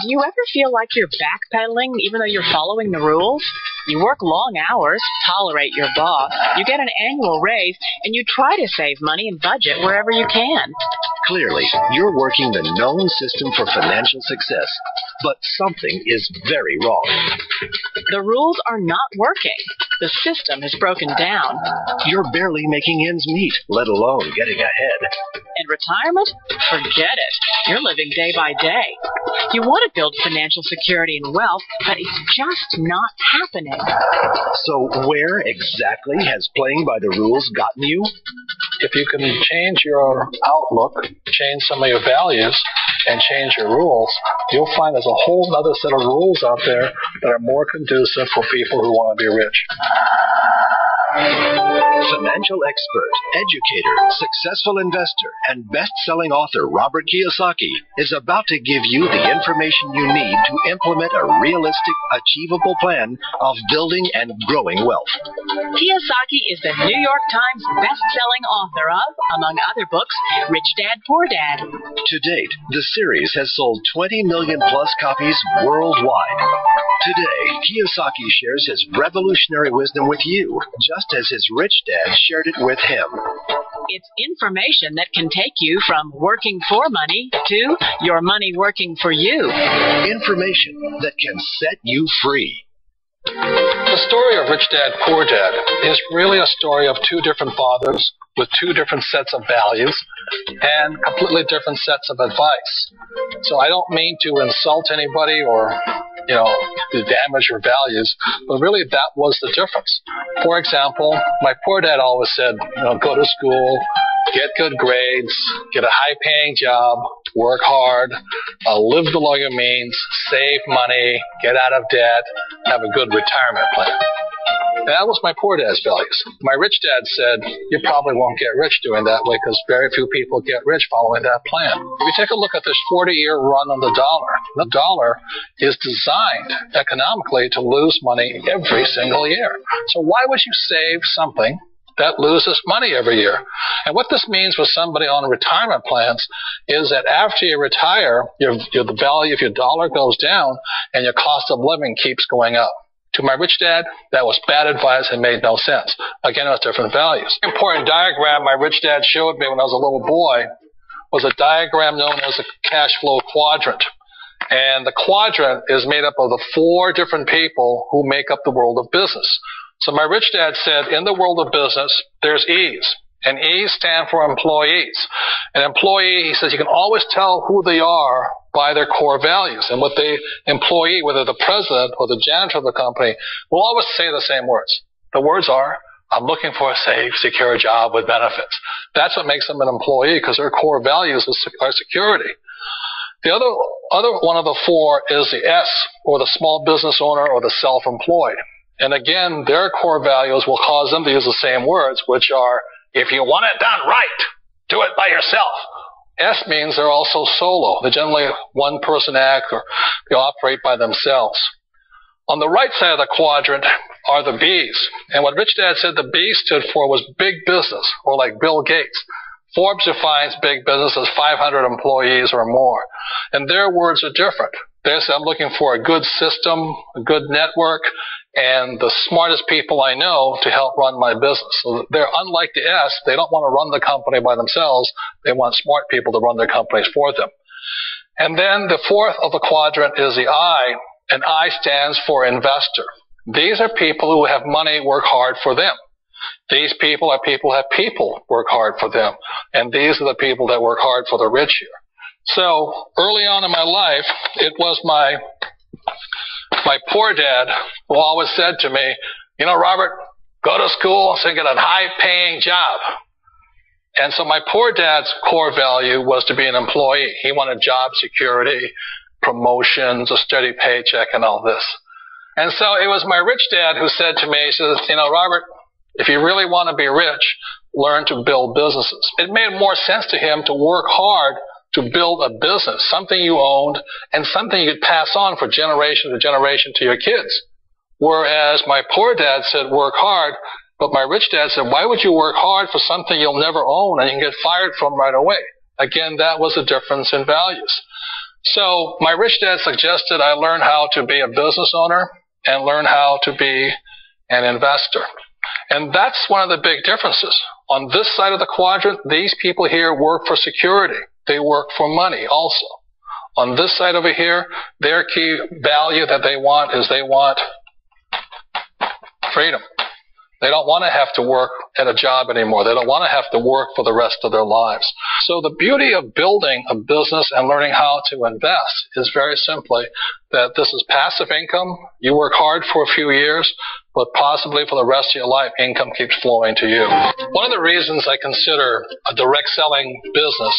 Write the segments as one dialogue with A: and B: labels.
A: Do you ever feel like you're backpedaling even though you're following the rules? You work long hours, tolerate your boss, you get an annual raise, and you try to save money and budget wherever you can.
B: Clearly, you're working the known system for financial success, but something is very wrong.
A: The rules are not working. The system has broken down.
B: You're barely making ends meet, let alone getting ahead.
A: And retirement? Forget it. You're living day by day. You want to build financial security and wealth, but it's just not happening.
B: So where exactly has playing by the rules gotten you?
C: If you can change your outlook, change some of your values, and change your rules, you'll find there's a whole other set of rules out there that are more conducive for people who want to be rich.
B: Financial expert, educator, successful investor, and best-selling author Robert Kiyosaki is about to give you the information you need to implement a realistic, achievable plan of building and growing wealth.
A: Kiyosaki is the New York Times best-selling author of, among other books, Rich Dad, Poor Dad.
B: To date, the series has sold 20 million-plus copies worldwide. Today, Kiyosaki shares his revolutionary wisdom with you, just as his rich dad shared it with him.
A: It's information that can take you from working for money to your money working for you.
B: Information that can set you free.
C: The story of Rich Dad, Poor Dad is really a story of two different fathers with two different sets of values and completely different sets of advice. So I don't mean to insult anybody or, to damage your values, but really that was the difference. For example, my poor dad always said, go to school, get good grades, get a high-paying job, work hard, live below your means, save money, get out of debt, have a good retirement plan. That was my poor dad's values. My rich dad said, you probably won't get rich doing that way because very few people get rich following that plan. If you take a look at this 40-year run on the dollar is designed economically to lose money every single year. So why would you save something that loses money every year? And what this means with somebody on retirement plans is that after you retire, the value of your dollar goes down and your cost of living keeps going up. To my rich dad, that was bad advice and made no sense. Again, it was different values. An important diagram my rich dad showed me when I was a little boy was a diagram known as a cash flow quadrant. And the quadrant is made up of the four different people who make up the world of business. So my rich dad said, in the world of business, there's E's. And E's stand for employees. An employee, he says, you can always tell who they are by their core values. And what the employee, whether the president or the janitor of the company, will always say the same words. The words are, I'm looking for a safe, secure job with benefits. That's what makes them an employee, because their core values are security. The other one of the four is the S, or the small business owner or the self-employed. And again, their core values will cause them to use the same words, which are, if you want it done right, do it by yourself. S means they're also solo. They're generally one-person act, or they operate by themselves. On the right side of the quadrant are the B's. And what Rich Dad said the B stood for was big business, or like Bill Gates. Forbes defines big business as 500 employees or more. And their words are different. They say, I'm looking for a good system, a good network, and the smartest people I know to help run my business. So they're unlike the S. They don't want to run the company by themselves. They want smart people to run their companies for them. And then the fourth of the quadrant is the I, and I stands for investor. These are people who have money work hard for them. These people are people who have people work hard for them. And these are the people that work hard for the rich here. So early on in my life, it was my poor dad who always said to me, Robert, go to school so you get a high-paying job. And so my poor dad's core value was to be an employee. He wanted job security, promotions, a steady paycheck, and all this. And so it was my rich dad who said to me, he says, Robert, if you really want to be rich, learn to build businesses. It made more sense to him to work hard to build a business, something you owned and something you could pass on for generation to generation to your kids. Whereas my poor dad said work hard, but my rich dad said, why would you work hard for something you'll never own and you can get fired from right away? Again, that was a difference in values. So my rich dad suggested I learn how to be a business owner and learn how to be an investor. And that's one of the big differences. On this side of the quadrant, these people here work for security. They work for money also. On this side over here, their key value that they want is they want freedom. They don't want to have to work at a job anymore. They don't want to have to work for the rest of their lives. So the beauty of building a business and learning how to invest is very simply that this is passive income. You work hard for a few years, but possibly for the rest of your life, income keeps flowing to you. One of the reasons I consider a direct selling business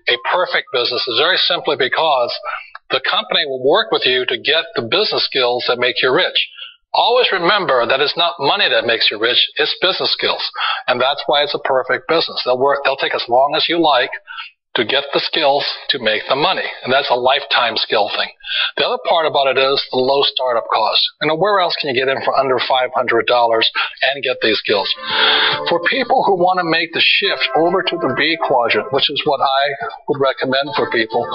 C: a perfect business is very simply because the company will work with you to get the business skills that make you rich. Always remember that it's not money that makes you rich, it's business skills. And that's why it's a perfect business. They'll take as long as you like to get the skills to make the money. And that's a lifetime skill thing. The other part about it is the low startup cost. Where else can you get in for under $500 and get these skills? For people who want to make the shift over to the B quadrant, which is what I would recommend for people,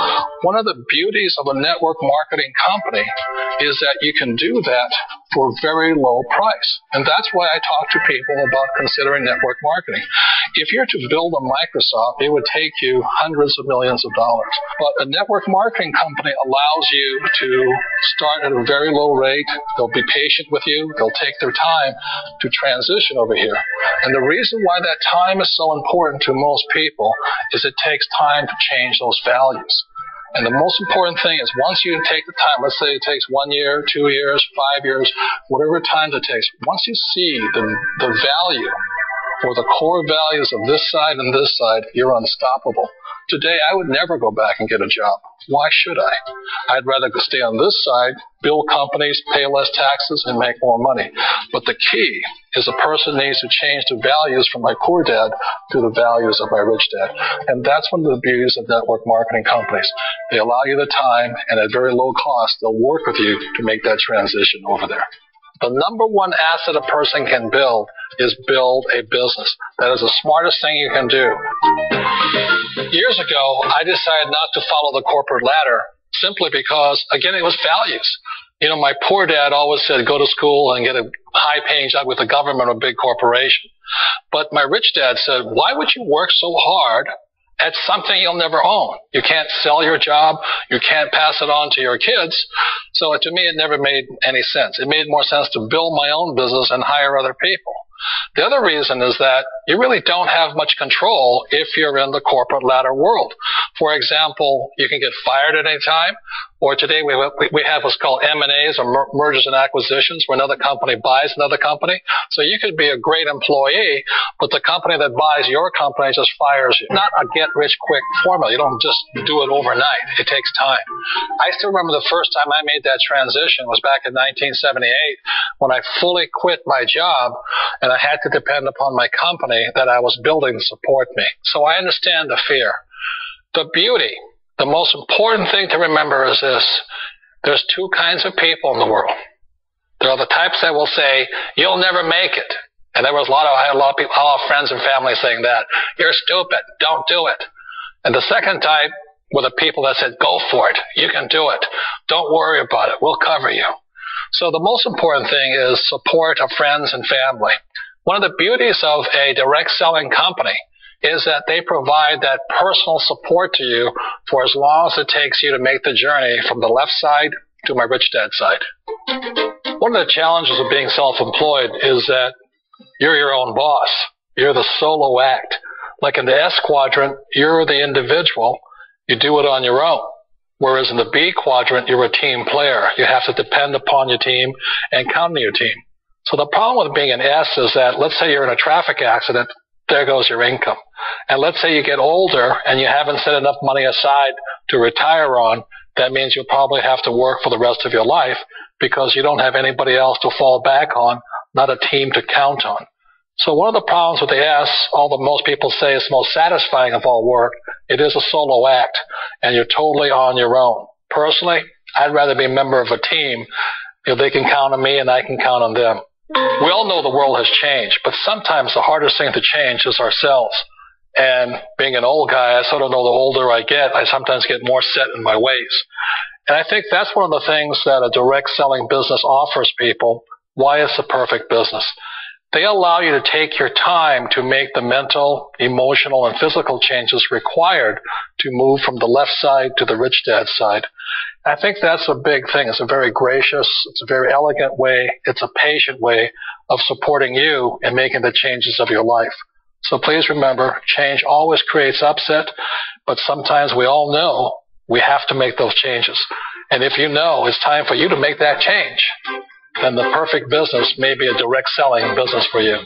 C: one of the beauties of a network marketing company is that you can do that for a very low price. And that's why I talk to people about considering network marketing. If you're to build a Microsoft, it would take you hundreds of millions of dollars. But a network marketing company allows you to start at a very low rate. They'll be patient with you. They'll take their time to transition over here. And the reason why that time is so important to most people is it takes time to change those values. And the most important thing is once you take the time, let's say it takes 1 year, 2 years, 5 years, whatever time it takes, once you see the value or the core values of this side and this side, you're unstoppable. Today, I would never go back and get a job. Why should I? I'd rather stay on this side, build companies, pay less taxes, and make more money. But the key is a person needs to change the values from my poor dad to the values of my rich dad. And that's one of the beauties of network marketing companies. They allow you the time, and at very low cost, they'll work with you to make that transition over there. The number one asset a person can build is build a business. That is the smartest thing you can do. Years ago, I decided not to follow the corporate ladder simply because, again, it was values. My poor dad always said, go to school and get a high-paying job with the government or a big corporation. But my rich dad said, why would you work so hard at something you'll never own? You can't sell your job. You can't pass it on to your kids. So to me, it never made any sense. It made more sense to build my own business and hire other people. The other reason is that you really don't have much control if you're in the corporate ladder world. For example, you can get fired at any time, or today we have what's called M&As, or mergers and acquisitions, where another company buys another company. So you could be a great employee, but the company that buys your company just fires you. Not a get-rich-quick formula. You don't just do it overnight. It takes time. I still remember the first time I made that transition was back in 1978 when I fully quit my job and I had to depend upon my company that I was building to support me. So I understand the fear. The beauty, the most important thing to remember is this. There's two kinds of people in the world. There are the types that will say, you'll never make it. And I had a lot of people, a lot of friends and family saying that. You're stupid. Don't do it. And the second type were the people that said, go for it. You can do it. Don't worry about it. We'll cover you. So the most important thing is support of friends and family. One of the beauties of a direct selling company is that they provide that personal support to you for as long as it takes you to make the journey from the left side to my rich dad side. One of the challenges of being self-employed is that you're your own boss. You're the solo act. Like in the S quadrant, you're the individual. You do it on your own. Whereas in the B quadrant, you're a team player. You have to depend upon your team and count on your team. So the problem with being an S is that, let's say you're in a traffic accident, there goes your income. And let's say you get older and you haven't set enough money aside to retire on, that means you'll probably have to work for the rest of your life because you don't have anybody else to fall back on, not a team to count on. So one of the problems with the S, although most people say it's most satisfying of all work, it is a solo act and you're totally on your own. Personally, I'd rather be a member of a team. They can count on me and I can count on them. We all know the world has changed, but sometimes the hardest thing to change is ourselves. And being an old guy, I sort of know the older I get, I sometimes get more set in my ways. And I think that's one of the things that a direct selling business offers people. Why it's the perfect business. They allow you to take your time to make the mental, emotional, and physical changes required to move from the left side to the rich dad side. I think that's a big thing. It's a very gracious, it's a very elegant way, it's a patient way of supporting you and making the changes of your life. So please remember, change always creates upset, but sometimes we all know we have to make those changes. And if you know it's time for you to make that change, then the perfect business may be a direct selling business for you.